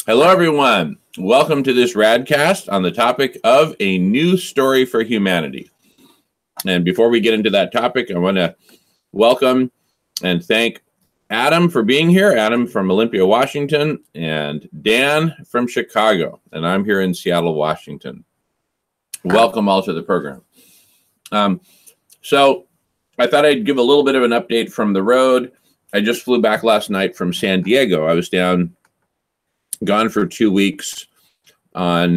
Hello, everyone. Welcome to this Radcast on the topic of a new story for humanity. And before we get into that topic, I want to welcome and thank Adam for being here. Adam from Olympia, Washington, and Dan from Chicago. And I'm here in Seattle, Washington. Welcome all to the program. So I thought I'd give a little bit of an update from the road. I just flew back last night from San Diego. I was gone for 2 weeks on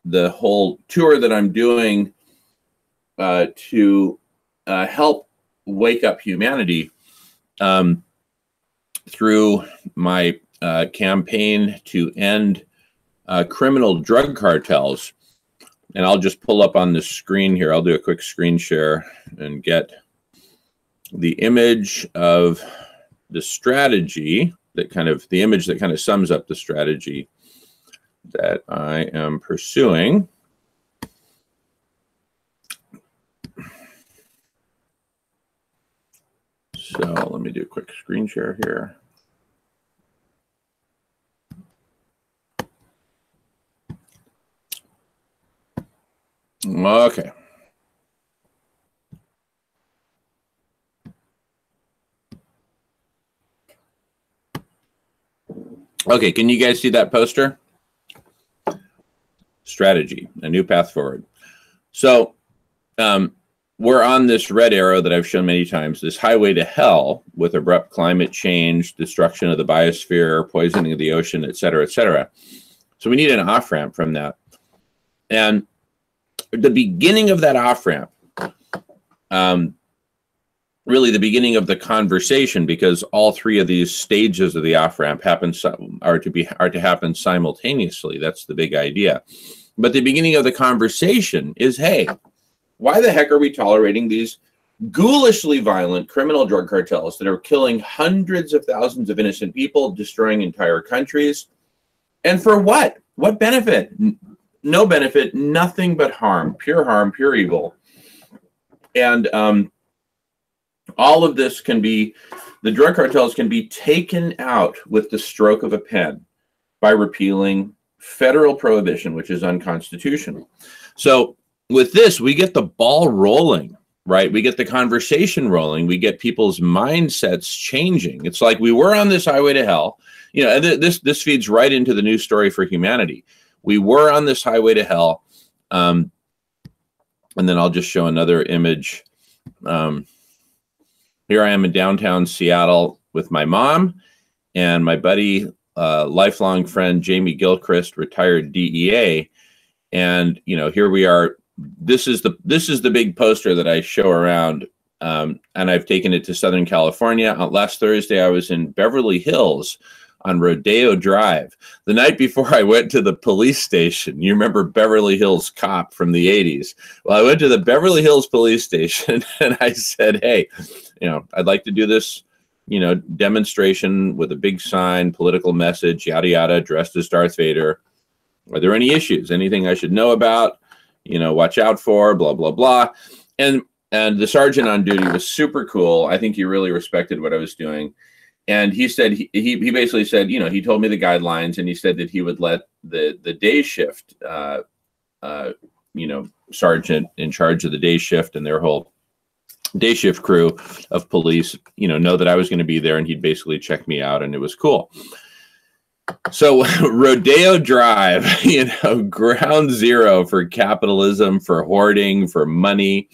the whole tour that I'm doing to help wake up humanity through my campaign to end criminal drug cartels. And I'll just pull up on the screen here. I'll do a quick screen share and get the image of the strategy the image that kind of sums up the strategy that I am pursuing. So let me do a quick screen share here. Okay. Okay, can you guys see that poster? Strategy, a new path forward. So we're on this red arrow that I've shown many times, this highway to hell with abrupt climate change, destruction of the biosphere, poisoning of the ocean, et cetera, et cetera. So we need an off-ramp from that. And the beginning of that off-ramp, really the beginning of the conversation, because all three of these stages of the off-ramp are to happen simultaneously. That's the big idea. But the beginning of the conversation is, hey, why the heck are we tolerating these ghoulishly violent criminal drug cartels that are killing hundreds of thousands of innocent people, destroying entire countries? And for what? What benefit? No benefit, nothing but harm, pure evil. And all of this the drug cartels can be taken out with the stroke of a pen by repealing federal prohibition, which is unconstitutional. So with this, we get the ball rolling, right? We get the conversation rolling. We get people's mindsets changing. It's like we were on this highway to hell. You know, and this feeds right into the new story for humanity. We were on this highway to hell. And then I'll just show another image. Here I am in downtown Seattle with my mom and my buddy, lifelong friend, Jamie Gilchrist, retired DEA. And, you know, here we are. This is the big poster that I show around. And I've taken it to Southern California. Last Thursday, I was in Beverly Hills on Rodeo Drive. The night before I went to the police station, you remember Beverly Hills Cop from the 80s. Well, I went to the Beverly Hills police station and I said, hey, you know, I'd like to do this, you know, demonstration with a big sign, political message, yada, yada, dressed as Darth Vader. Are there any issues? Anything I should know about? You know, watch out for, blah, blah, blah. And the sergeant on duty was super cool. I think he really respected what I was doing. And he said, he basically said, you know, he told me the guidelines and he said that he would let the day shift, you know, sergeant in charge of the day shift and their whole day shift crew of police, you know that I was going to be there, and he'd basically check me out, and it was cool. So Rodeo Drive, you know, ground zero for capitalism, for hoarding, for money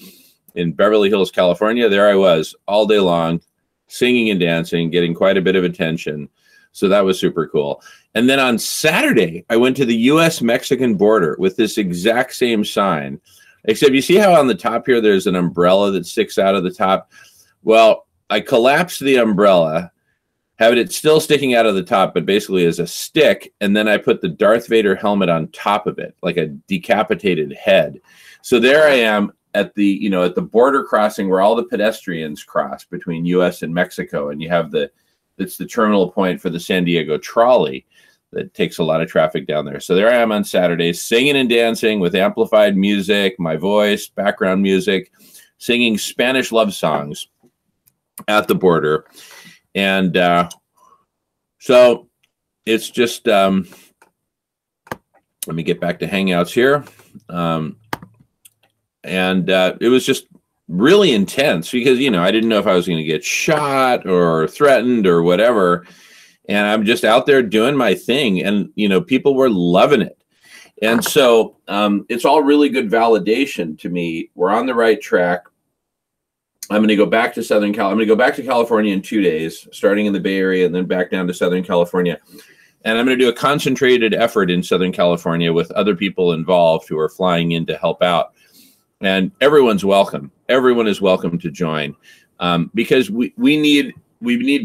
in Beverly Hills, California. There I was all day long, singing and dancing, getting quite a bit of attention. So that was super cool. And then on Saturday, I went to the US-Mexican border with this exact same sign, except you see how on the top here, there's an umbrella that sticks out of the top. Well, I collapsed the umbrella, having it still sticking out of the top, but basically as a stick. And then I put the Darth Vader helmet on top of it, like a decapitated head. So there I am at the, you know, at the border crossing where all the pedestrians cross between US and Mexico. And you have it's the terminal point for the San Diego trolley that takes a lot of traffic down there. So there I am on Saturday, singing and dancing with amplified music, my voice, background music, singing Spanish love songs at the border. And so it's just, Let me get back to Hangouts here. And it was just really intense because, you know, I didn't know if I was going to get shot or threatened or whatever. And I'm just out there doing my thing. And, you know, people were loving it. And so it's all really good validation to me. We're on the right track. I'm going to go back to Southern Cal. I'm going to go back to California in 2 days, starting in the Bay Area and then back down to Southern California. And I'm going to do a concentrated effort in Southern California with other people involved who are flying in to help out. And everyone's welcome. Everyone is welcome to join because we need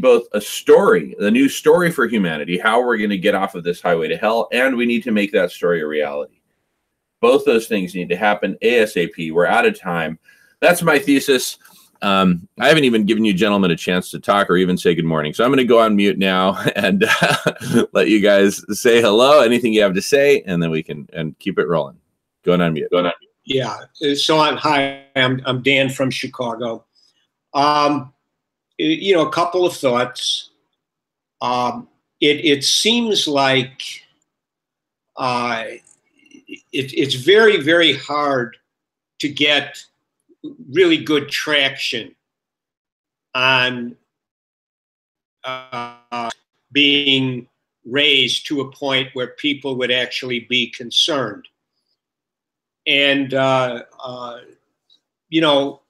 both a story, a new story for humanity, how we're going to get off of this highway to hell, and we need to make that story a reality. Both those things need to happen ASAP. We're out of time. That's my thesis. I haven't even given you gentlemen a chance to talk or even say good morning. So I'm going to go on mute now and let you guys say hello, anything you have to say, and then we can keep it rolling. Going on mute. Going on mute. Yeah. So I'm Dan from Chicago. You know, a couple of thoughts. It seems like it's very, very hard to get really good traction on being raised to a point where people would actually be concerned. And, you know,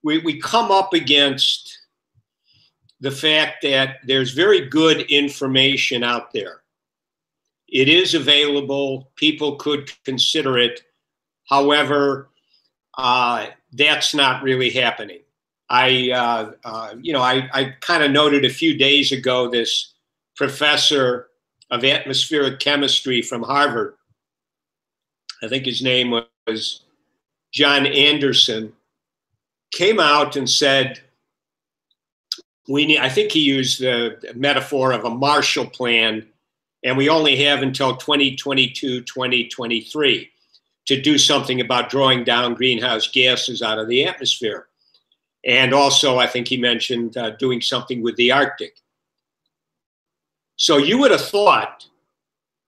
we come up against the fact that there's very good information out there. It is available. People could consider it. However, that's not really happening. You know, I kind of noted a few days ago this professor of atmospheric chemistry from Harvard, I think his name was John Anderson, came out and said, I think he used the metaphor of a Marshall Plan, and we only have until 2022, 2023 to do something about drawing down greenhouse gases out of the atmosphere. And also, I think he mentioned doing something with the Arctic. So you would have thought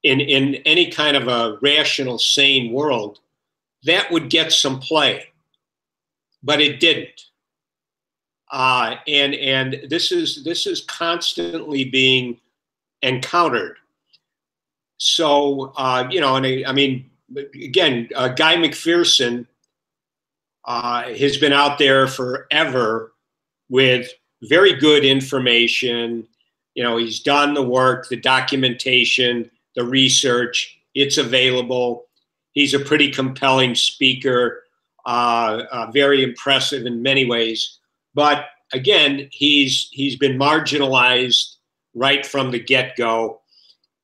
in any kind of a rational, sane world, that would get some play, but it didn't. And this is constantly being encountered. So, you know, and I mean, again, Guy McPherson has been out there forever with very good information. You know, he's done the work, the documentation, the research. It's available. He's a pretty compelling speaker, very impressive in many ways. But again, he's been marginalized right from the get-go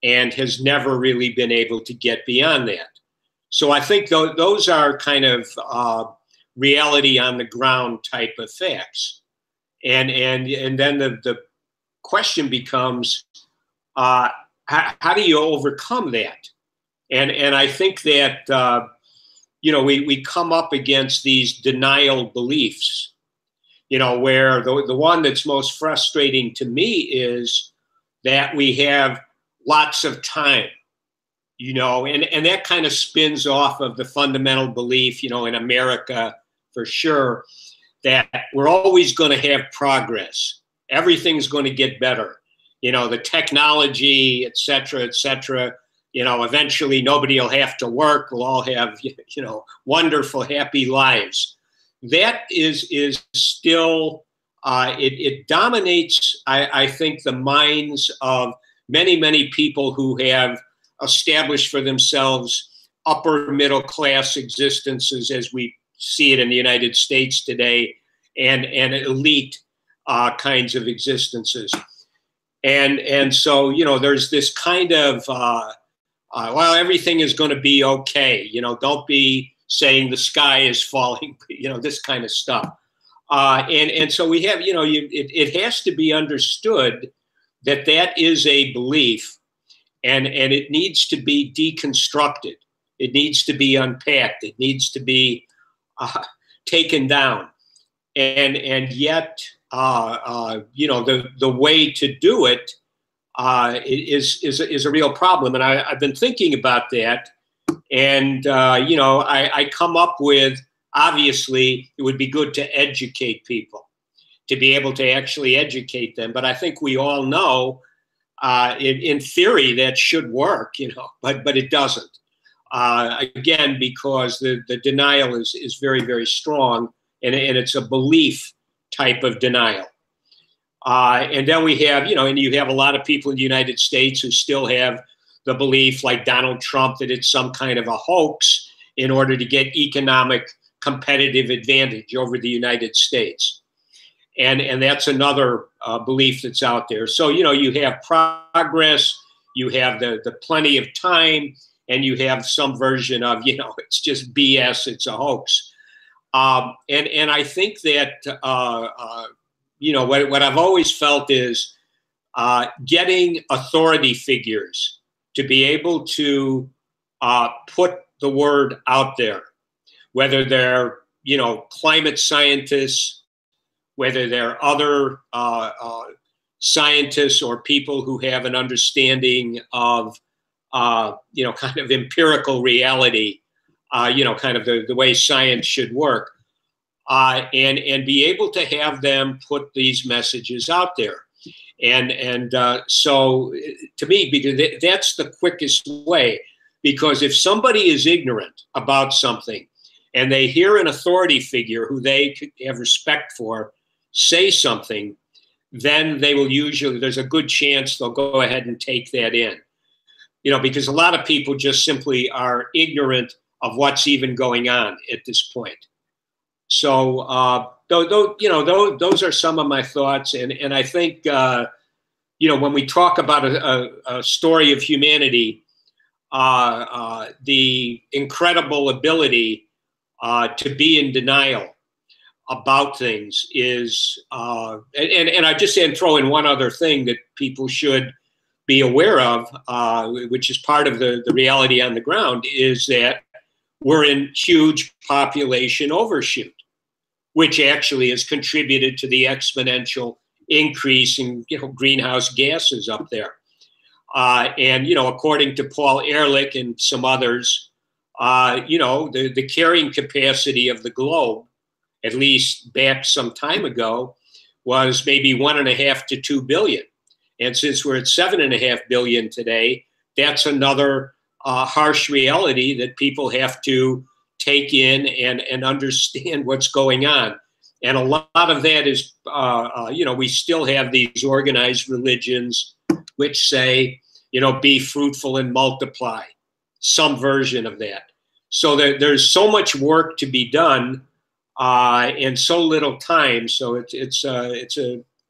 and has never really been able to get beyond that. So I think those are kind of reality on the ground type of facts. And then the question becomes, how do you overcome that? And I think that, you know, we come up against these denial beliefs, you know, where the one that's most frustrating to me is that we have lots of time, you know, and that kind of spins off of the fundamental belief, you know, in America for sure, that we're always going to have progress. Everything's going to get better. You know, the technology, et cetera, you know, eventually nobody will have to work. We'll all have, you know, wonderful, happy lives. That is still, it dominates, I think, the minds of many, many people who have established for themselves upper middle class existences as we see it in the United States today, and elite kinds of existences. And so, you know, there's this kind of, well, everything is going to be okay. You know, don't be saying the sky is falling, you know, this kind of stuff. And so we have, you know, it has to be understood that that is a belief, and it needs to be deconstructed. It needs to be unpacked. It needs to be taken down. And yet, you know, the way to do it is a real problem. And I've been thinking about that. And, I come up with, obviously, it would be good to educate people, to be able to actually educate them. But I think we all know, in theory, that should work, but it doesn't. Again, because the denial is very, very strong, and it's a belief type of denial. And then we have, and you have a lot of people in the United States who still have the belief, like Donald Trump, that it's some kind of a hoax in order to get economic competitive advantage over the United States. And that's another belief that's out there. So, you have progress, you have the plenty of time, and you have some version of, it's just BS, it's a hoax. And I think that, what I've always felt is getting authority figures to be able to put the word out there, whether they're, climate scientists, whether they're other scientists or people who have an understanding of, kind of empirical reality, kind of the way science should work, and be able to have them put these messages out there. And so to me, because that's the quickest way, because if somebody is ignorant about something and they hear an authority figure who they have respect for say something, then they will usually, there's a good chance they'll go ahead and take that in. Because a lot of people just simply are ignorant of what's even going on at this point. So, those are some of my thoughts. And I think, when we talk about a story of humanity, the incredible ability to be in denial about things is, and I just throw in one other thing that people should be aware of, which is part of the reality on the ground, is that we're in huge population overshoot, which actually has contributed to the exponential increase in greenhouse gases up there. And according to Paul Ehrlich and some others, the carrying capacity of the globe, at least back some time ago, was maybe 1.5 to 2 billion. And since we're at 7.5 billion today, that's another harsh reality that people have to take in and understand what's going on. And a lot of that is, we still have these organized religions which say, be fruitful and multiply, some version of that. So there's so much work to be done in so little time. So it's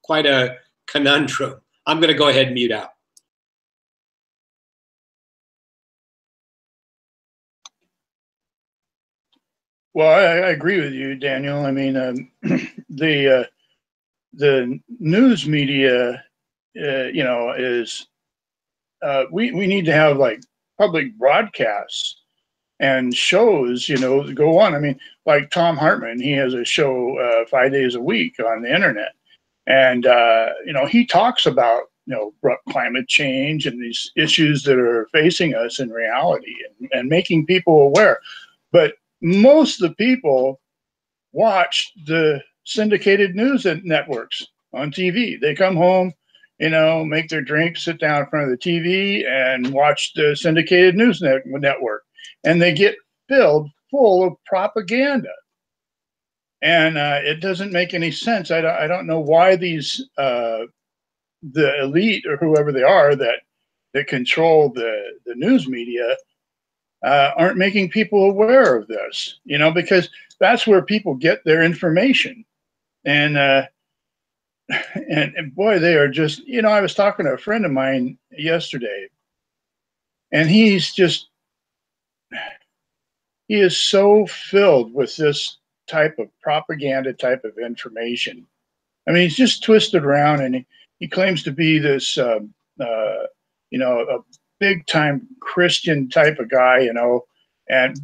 quite a conundrum. I'm going to go ahead and mute out. Well, I agree with you, Daniel. I mean, the news media, is we need to have like public broadcasts and shows, go on. I mean, like Thom Hartmann, he has a show 5 days a week on the internet, and he talks about climate change and these issues that are facing us in reality, and making people aware. But most of the people watch the syndicated news networks on TV. They come home, make their drink, sit down in front of the TV and watch the syndicated news network. And they get filled full of propaganda. And it doesn't make any sense. I don't know why these, the elite or whoever they are that control the news media aren't making people aware of this, because that's where people get their information. And boy, they are just, I was talking to a friend of mine yesterday, and he is so filled with this type of propaganda type of information. I mean, he's just twisted around, and he claims to be this, a big time Christian type of guy,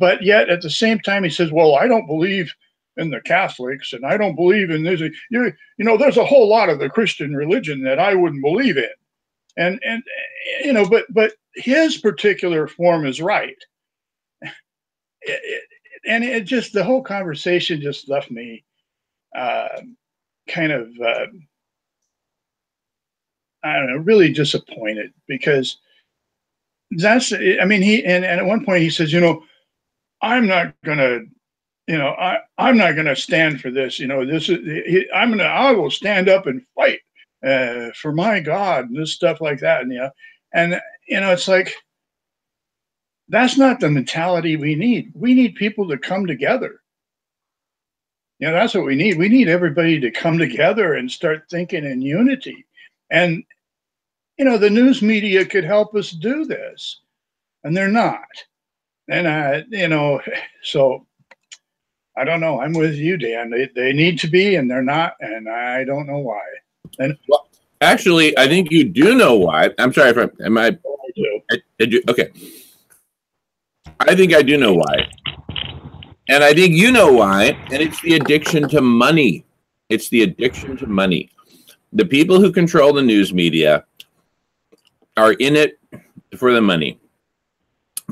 but yet at the same time he says, well, I don't believe in the Catholics, and I don't believe in this. There's a whole lot of the Christian religion that I wouldn't believe in. and but his particular form is right. And it just, the whole conversation just left me kind of I don't know, really disappointed, because that's, I mean, and at one point he says, I'm not gonna, I'm not gonna stand for this. This is, I will stand up and fight for my God, and this stuff like that. And it's like, that's not the mentality we need. We need people to come together. That's what we need. We need everybody to come together and start thinking in unity. And, the news media could help us do this, and they're not. And, so I don't know. I'm with you, Dan. They need to be, and they're not, and I don't know why. And well, actually, I think you do know why. I'm sorry if I do. Okay. I think I do know why. And I think you know why. And it's the addiction to money. It's the addiction to money. The people who control the news media are in it for the money.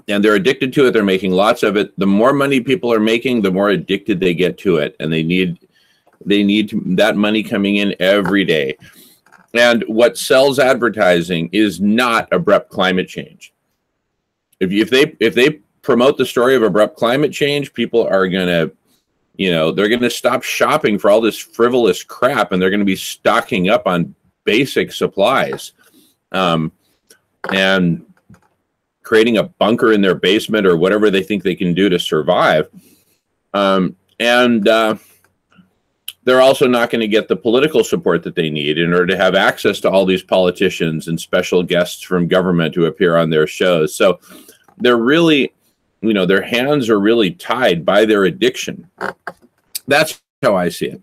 And they're addicted to it. They're making lots of it. The more money people are making, the more addicted they get to it. And they need that money coming in every day. And what sells advertising is not abrupt climate change. If they promote the story of abrupt climate change, people are going to, they're going to stop shopping for all this frivolous crap, and they're going to be stocking up on basic supplies, and creating a bunker in their basement or whatever they think they can do to survive. They're also not going to get the political support that they need in order to have access to all these politicians and special guests from government who appear on their shows. So they're really, their hands are really tied by their addiction. That's how I see it.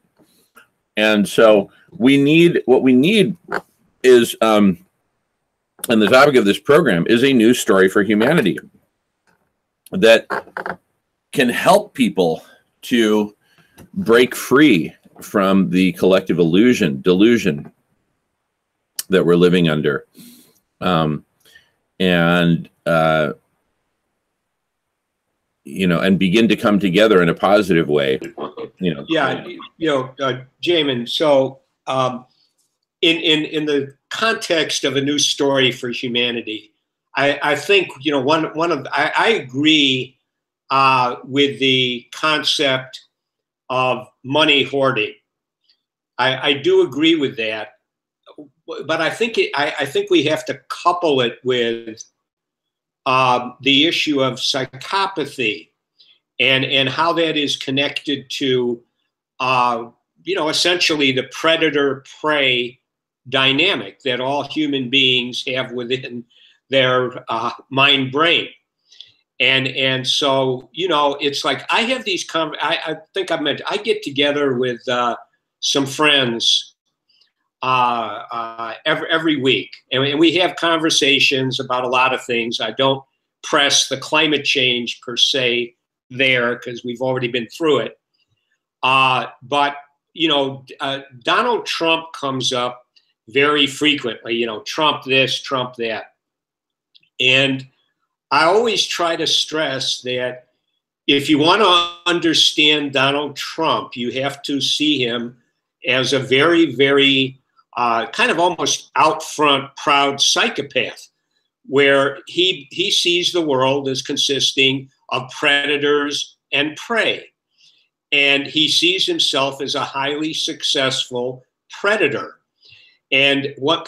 And so what we need is, and the topic of this program is a news story for humanity that can help people to break free from the collective delusion that we're living under. And begin to come together in a positive way. Yeah, Jamin. So, in the context of a new story for humanity, I think I agree with the concept of money hoarding. I do agree with that, but I think we have to couple it with the issue of psychopathy and how that is connected to, essentially the predator-prey dynamic that all human beings have within their mind brain. And so, it's like I have these, I think I get together with some friends every week, and we have conversations about a lot of things. I don't press the climate change per se there, because we've already been through it. But Donald Trump comes up very frequently. Trump this, Trump that, and I always try to stress that if you want to understand Donald Trump, you have to see him as a very, very kind of almost out front, proud psychopath, where he sees the world as consisting of predators and prey. And he sees himself as a highly successful predator. And what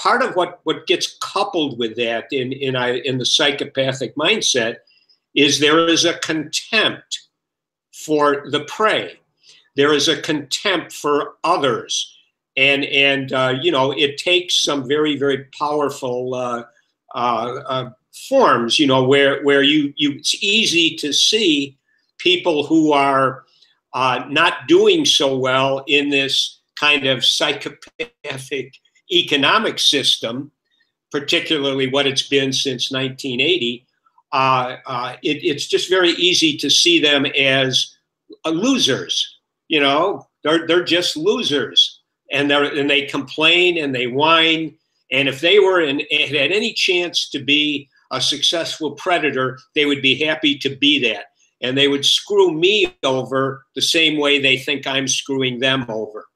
gets coupled with that in the psychopathic mindset is there is a contempt for the prey. There is a contempt for others. And it takes some very, very powerful forms, where it's easy to see people who are not doing so well in this kind of psychopathic economic system, particularly what it's been since 1980. It's just very easy to see them as losers. They're just losers, and they complain and they whine, And if they were had any chance to be a successful predator, they would be happy to be that. And they would screw me over the same way they think I'm screwing them over.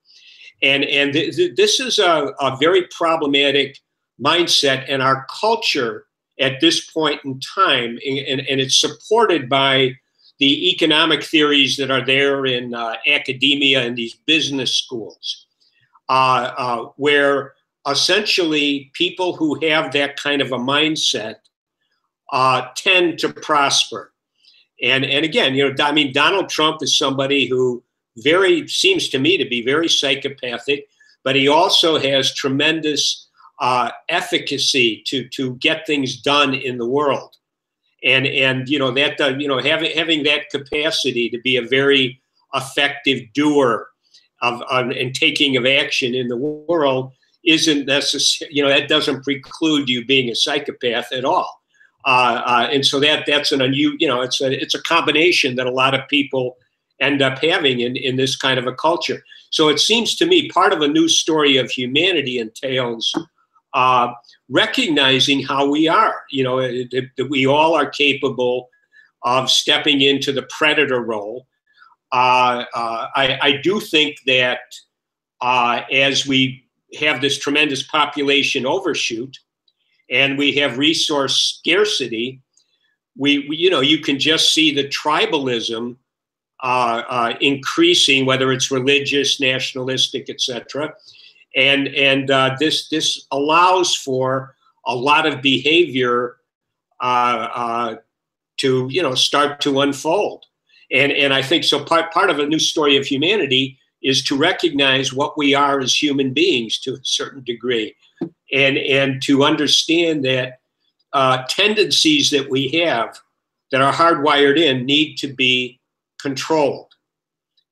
And this is a very problematic mindset, and our culture at this point in time, and it's supported by the economic theories that are there in academia and these business schools, where essentially people who have that kind of a mindset tend to prosper. And again, you know, I mean, Donald Trump is somebody who seems to me to be very psychopathic, but he also has tremendous efficacy to get things done in the world. And you know, that you know, having that capacity to be a very effective doer and taking of action in the world isn't necessary. You know, that doesn't preclude you being a psychopath at all. And so that's you know, it's a combination that a lot of people end up having in this kind of a culture. So it seems to me part of a new story of humanity entails recognizing how we are, you know, that we all are capable of stepping into the predator role. I do think that as we have this tremendous population overshoot and we have resource scarcity, we you know, you can just see the tribalism increasing, whether it's religious, nationalistic, etc. And this allows for a lot of behavior to, you know, start to unfold. And I think so part of a new story of humanity is to recognize what we are as human beings to a certain degree, and to understand that tendencies that we have that are hardwired in need to be controlled.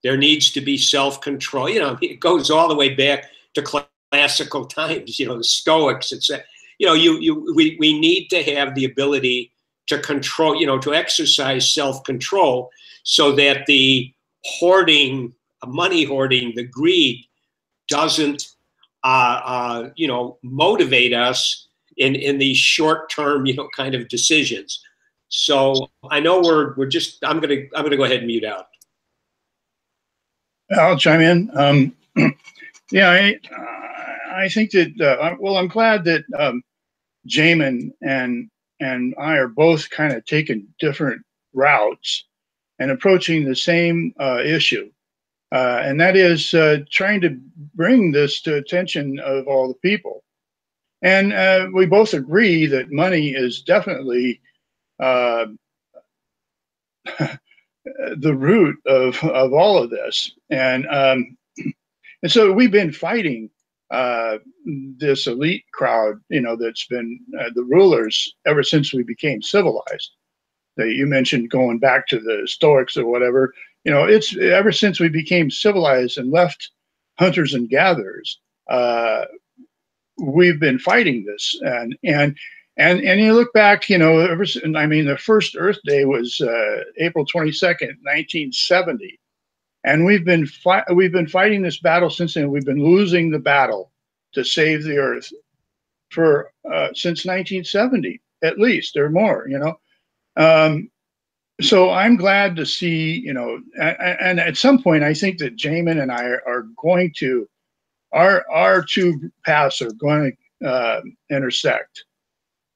There needs to be self-control. You know, it goes all the way back to classical times, you know, the Stoics, etc. You know, we need to have the ability to control, you know, to exercise self-control so that the hoarding, money hoarding, the greed doesn't, you know, motivate us in these short-term, you know, kind of decisions. So I know I'm gonna go ahead and mute out. I'll chime in. Yeah, I think that, well, I'm glad that Jamin and I are both kind of taking different routes and approaching the same issue. And that is trying to bring this to attention of all the people. And we both agree that money is definitely the root of all of this. And so we've been fighting this elite crowd, you know, that's been the rulers ever since we became civilized. That you mentioned going back to the Stoics or whatever, you know, it's ever since we became civilized and left hunters and gatherers, we've been fighting this. And you look back, you know, I mean, the first Earth Day was April 22nd, 1970. And we've been fighting this battle since then. We've been losing the battle to save the Earth for since 1970, at least, or more, you know. So I'm glad to see, you know, and at some point, I think that Jamin and I are going to, our two paths are going to intersect.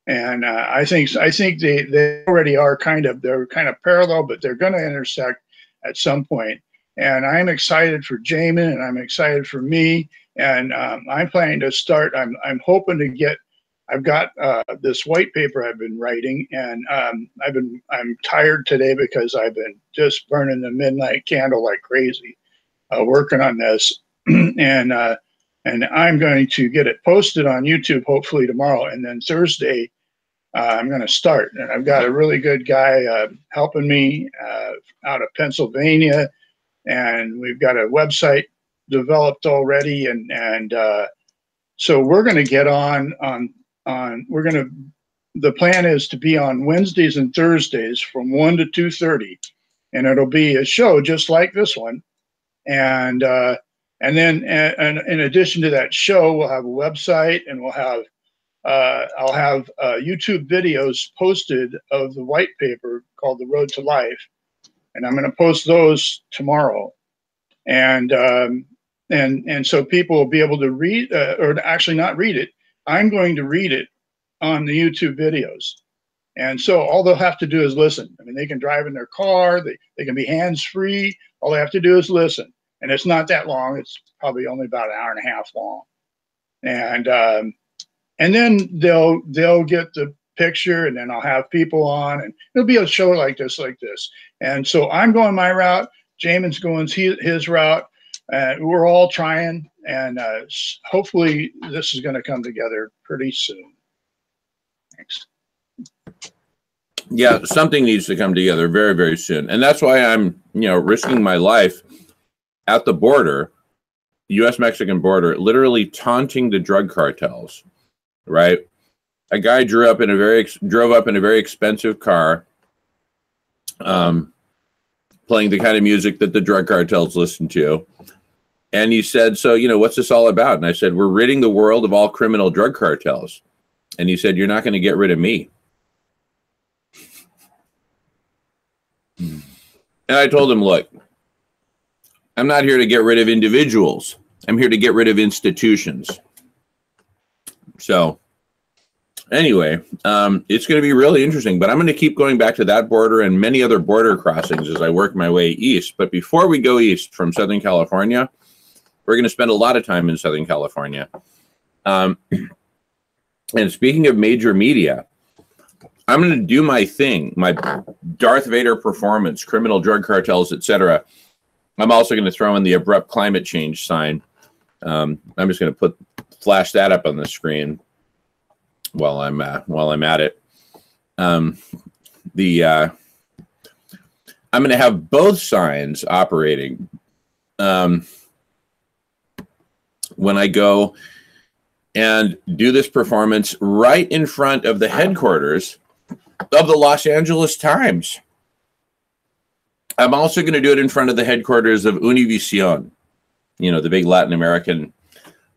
And I think they already are they're kind of parallel, but they're going to intersect at some point. And I'm excited for Jamin, and I'm excited for me. And I'm planning to start. I'm hoping to get. I've got this white paper I've been writing, and I'm tired today because I've been just burning the midnight candle like crazy, working on this. And I'm going to get it posted on YouTube hopefully tomorrow, and then Thursday I'm going to start. And I've got a really good guy helping me out of Pennsylvania. And we've got a website developed already, and so we're going to get on. The plan is to be on Wednesdays and Thursdays from 1 to 2:30, and it'll be a show just like this one. And then in addition to that show, we'll have a website, and we'll have I'll have YouTube videos posted of the white paper called The Road to Life, and I'm going to post those tomorrow. And so people will be able to read, or actually not read it. I'm going to read it on the YouTube videos. And so all they'll have to do is listen. I mean, they can drive in their car, they can be hands-free. All they have to do is listen. And it's not that long. It's probably only about an hour and a half long. And then they'll get the picture, and then I'll have people on, and it'll be a show like this. And so I'm going my route. Jamin's going his route. We're all trying, and hopefully this is going to come together pretty soon. Thanks. Yeah, something needs to come together very, very soon. And that's why I'm, risking my life at the border, U.S.-Mexican border, literally taunting the drug cartels, right? A guy drove up in a very expensive car, playing the kind of music that the drug cartels listen to. And he said, so, what's this all about? And I said, we're ridding the world of all criminal drug cartels. And he said, you're not going to get rid of me. And I told him, look, I'm not here to get rid of individuals. I'm here to get rid of institutions. So anyway, it's going to be really interesting, but I'm going to keep going back to that border and many other border crossings as I work my way east. But before we go east from Southern California, we're going to spend a lot of time in Southern California. And speaking of major media, I'm going to do my thing, my Darth Vader performance, criminal drug cartels, etc. I'm also going to throw in the abrupt climate change sign. I'm just going to flash that up on the screen while I'm at it. I'm going to have both signs operating when I go and do this performance right in front of the headquarters of the Los Angeles Times. I'm also going to do it in front of the headquarters of Univision, the big Latin American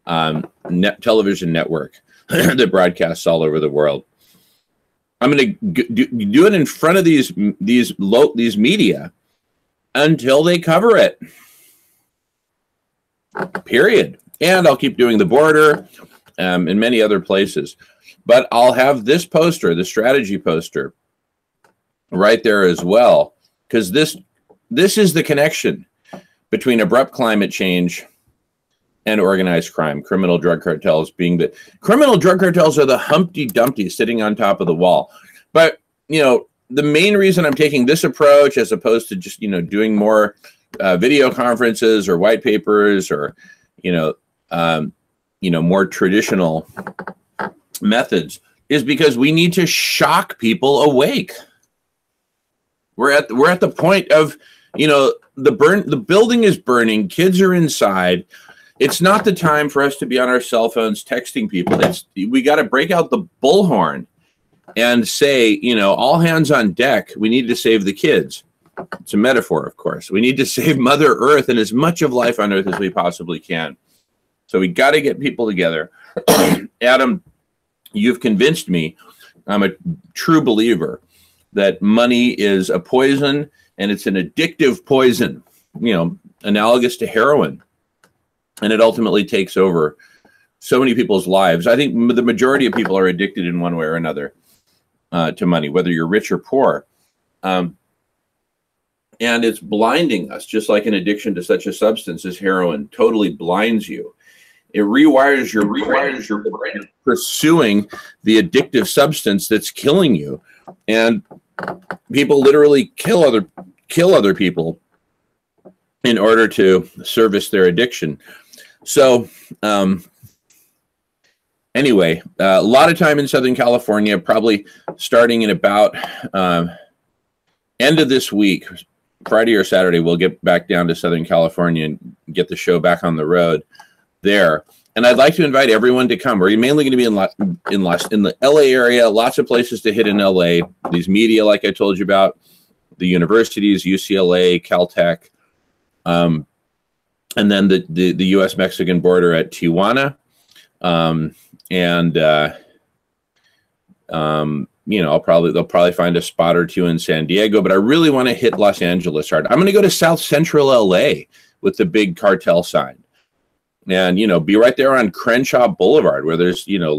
television network that broadcasts all over the world. I'm going to do it in front of these media until they cover it. Period. And I'll keep doing the border and many other places. But I'll have this poster, the strategy poster, right there as well, because this is the connection between abrupt climate change and organized crime, criminal drug cartels criminal drug cartels are the Humpty Dumpty sitting on top of the wall. But, the main reason I'm taking this approach as opposed to just, doing more video conferences or white papers or, more traditional methods is because we need to shock people awake. We're at the point of, the building is burning, kids are inside. It's not the time for us to be on our cell phones texting people. We got to break out the bullhorn and say, all hands on deck. We need to save the kids. It's a metaphor, of course. We need to save Mother Earth and as much of life on Earth as we possibly can. So we got to get people together. Adam, you've convinced me. I'm a true believer that money is a poison, and it's an addictive poison, analogous to heroin. And it ultimately takes over so many people's lives. I think the majority of people are addicted in one way or another to money, whether you're rich or poor. And it's blinding us, just like an addiction to such a substance as heroin totally blinds you. It rewires your brain pursuing the addictive substance that's killing you. And people literally kill other people in order to service their addiction. So anyway, a lot of time in Southern California, probably starting in about end of this week, Friday or Saturday, we'll get back down to Southern California and get the show back on the road there. And I'd like to invite everyone to come. We're mainly going to be in the LA area, lots of places to hit in LA. These media, like I told you about, the universities, UCLA, Caltech, and then the U.S.-Mexican border at Tijuana, and You know, they'll probably find a spot or two in San Diego, but I really want to hit Los Angeles hard. I'm going to go to South Central LA with the big cartel sign, and, you know, be right there on Crenshaw Boulevard where there's, you know,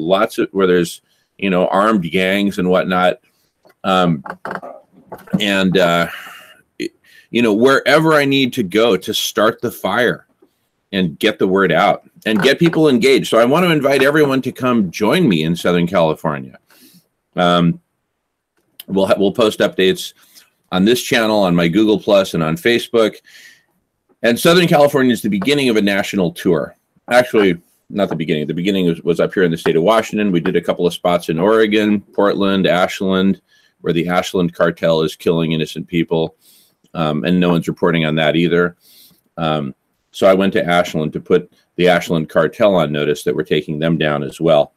you know, armed gangs and whatnot. You know, wherever I need to go to start the fire and get the word out and get people engaged. So I want to invite everyone to come join me in Southern California. We'll post updates on this channel, on my Google Plus, and on Facebook. And Southern California is the beginning of a national tour. Actually, not the beginning. The beginning was up here in the state of Washington. We did a couple of spots in Oregon, Portland, Ashland, where the Ashland cartel is killing innocent people. And no one's reporting on that either. So I went to Ashland to put the Ashland cartel on notice that we're taking them down as well.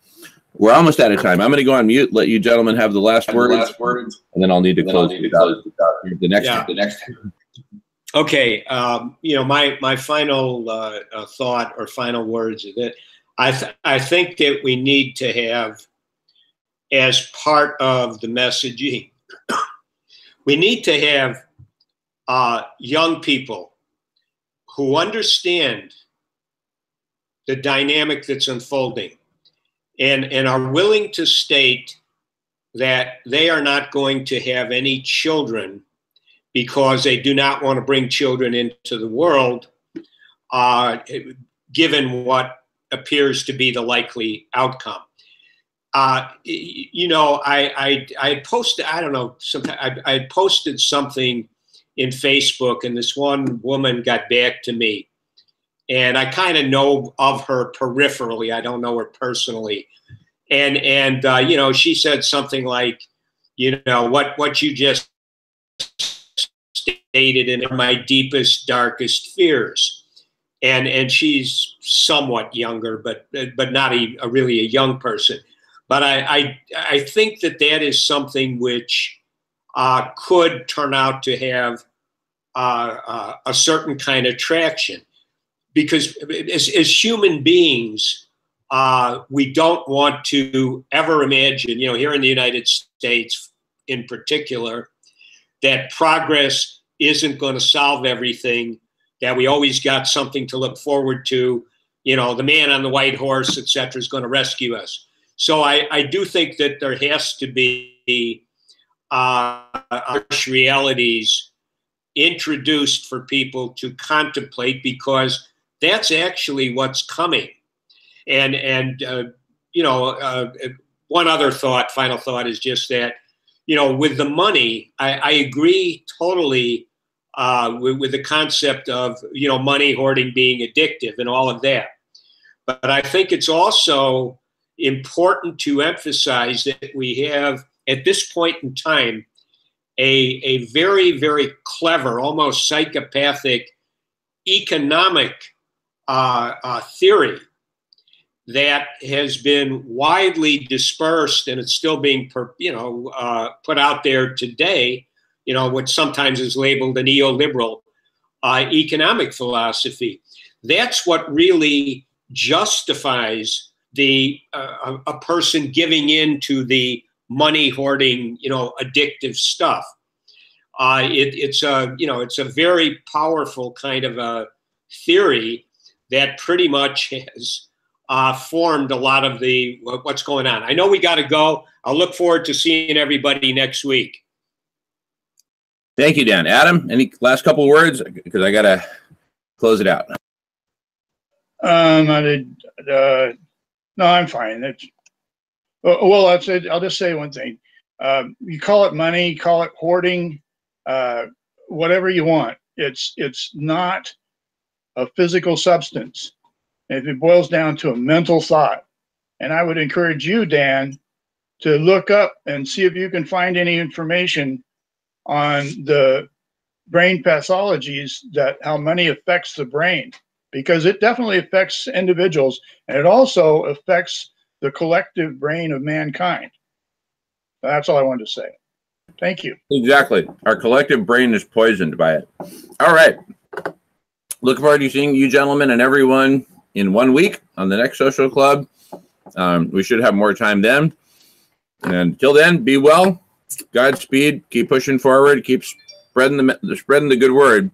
We're almost out of time. I'm going to go on mute, let you gentlemen have the last words, and then I'll need to close the next. Okay. You know, my final thought or final words is that I think that we need to have, as part of the messaging, we need to have young people who understand the dynamic that's unfolding and are willing to state that they are not going to have any children because they do not want to bring children into the world, given what appears to be the likely outcome. You know, I posted, I don't know, I posted something in Facebook, and this one woman got back to me, and I kind of know of her peripherally. I don't know her personally. And you know, she said something like, you know, what you just stated in my deepest, darkest fears. And she's somewhat younger, but not really a young person. But I think that is something which could turn out to have a certain kind of traction, because as human beings, we don't want to ever imagine, you know, here in the United States in particular, that progress isn't going to solve everything, that we always got something to look forward to, you know, the man on the white horse, et cetera, is going to rescue us. So I do think that there has to be harsh realities introduced for people to contemplate, because that's actually what's coming. And you know, one other thought, final thought, is just that, you know, with the money, I agree totally with the concept of, you know, money hoarding being addictive and all of that. But I think it's also important to emphasize that we have, at this point in time, a very, very clever, almost psychopathic economic theory that has been widely dispersed, and it's still being, put out there today. You know, what sometimes is labeled a neoliberal economic philosophy. That's what really justifies a person giving in to the money hoarding, you know, addictive stuff. It's a very powerful kind of a theory that pretty much has formed a lot of what's going on. I know we got to go. I'll look forward to seeing everybody next week. Thank you, Dan. Adam, any last couple of words? Because I got to close it out. No, I'm fine. Well, I'll just say one thing. You call it money, call it hoarding, whatever you want. It's not a physical substance. It boils down to a mental thought. And I would encourage you, Dan, to look up and see if you can find any information on the brain pathologies, that how money affects the brain, because it definitely affects individuals, and it also affects the collective brain of mankind. That's all I wanted to say. Thank you. Exactly. Our collective brain is poisoned by it. All right. Look forward to seeing you gentlemen and everyone in 1 week on the next social club. We should have more time then. And till then, be well. Godspeed. Keep pushing forward. Keep spreading the good word.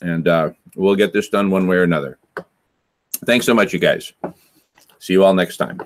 And we'll get this done one way or another. Thanks so much, you guys. See you all next time.